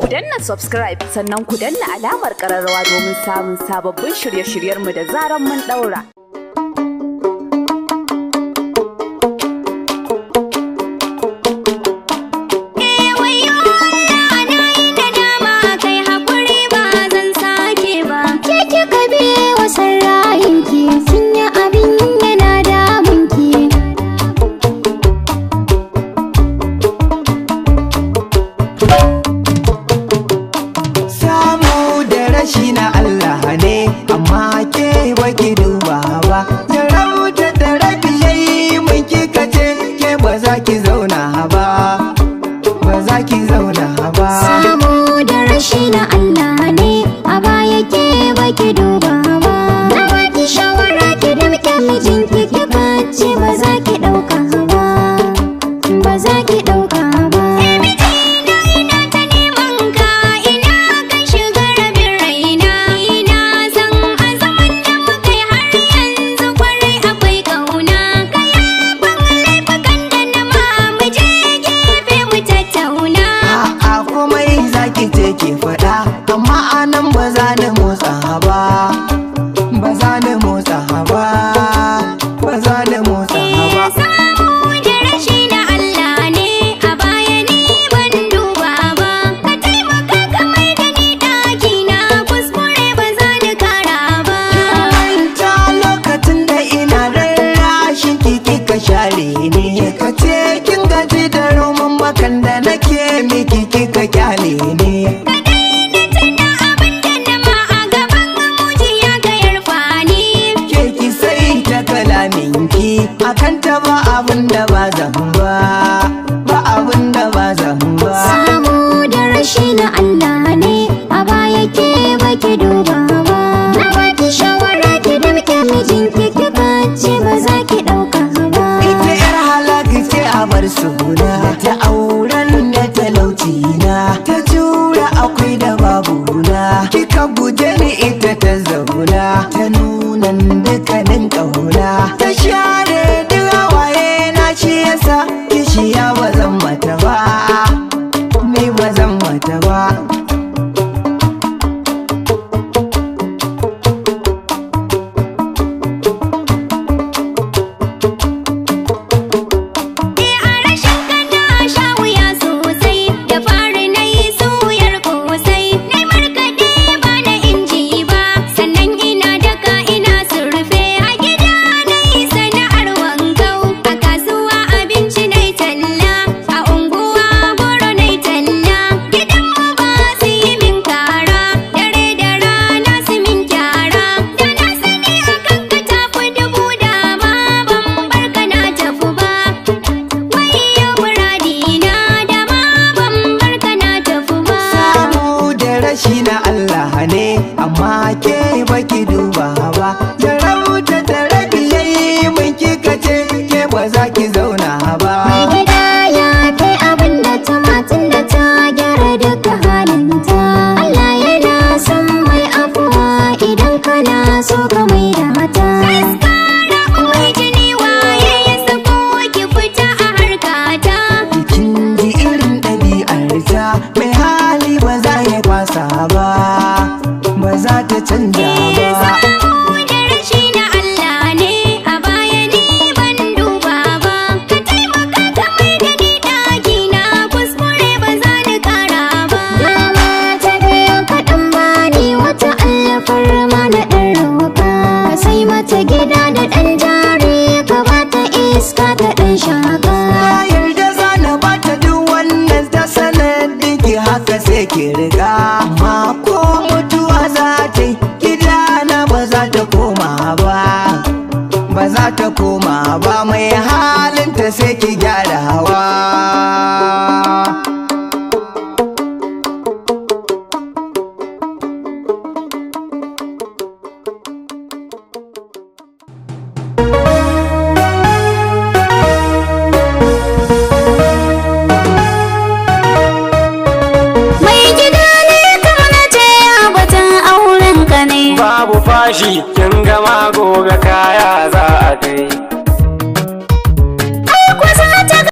Ku danna subscribe sannan ku danna alamar ƙararrawa domin samun sababbin shirye-shiryenmu da zaran mun ɗaura. Rashi na Allah ne amma ke baki duba ba, jarauta da rabi yayi mun kika ce ke ba za ki zauna ba, ba za ki zauna ba. Samu da rashi na Allah ne a baya ke baki duba ba, na baki shawara ki damke mijinki ki bace ba za ki dauka ba, ba za ki dauka ba. Ke faɗa amma anan ba za ni motsa ba, ba za ni motsa ba, ba za ni motsa ba. Samu da rashi na Allah ne a baya ni ban duba ba, ka taimaka ka mai da ni ɗaki na kuskure ba za ni kara ba. Ta lokacin da ina rarrashin kiki ka share ni, ka ce kin gaji da roman makan da nake miki kika kyale ni. Akan ta ba abin da ba zan ba, ba abin da ba zan ba. Samu da rashi na Allah ne a baya ke baki duba ba, na baki shawara ki damke mijinki ki bace ba za ki dauka ba. Ita yar halaka ce a bar suna, ta auren da talauci na, ta jura akwai da babu na, kika guje ni ita ta zauna, ta nuna dukkanin ƙauna, ta share kishiya ba zan mata ba, ni ba zan mata ba. Rashi na Allah ne amma ke baki duba ba, jarauta da rabi yayi mun kika ce ke ba za ki zauna ba. Mai gida ya kai abin da ta matan da ta gyara duka halinta, Allah yana son mai afuwa idan kana so ka mai da mata. Mai jini waye ya sako ki fita a harkata, kin ji irin ɗabi'arta, mai hali ba za ya kwasa ba, ba za ta canja ba. Samu da rashi na Allah ne a baya ni ban duba ba, ka taimaka ka mai da ni ɗaki na kuskure ba za ni kara ba. Dama ta biyo kaɗan bani wata allafar ma na ɗan roƙa, ka sai mata gida da ɗan jari ka bata iska ta ɗan shaka. Na yarda za na bata duk wannan ta sanadin ki haka sai ki riga, amma ko mutuwa za ta yi gidana ba za ta koma ba, ba za ta koma ba, mai halinta sai ki gyarawa. Babu fashi kin gama gobe kaya za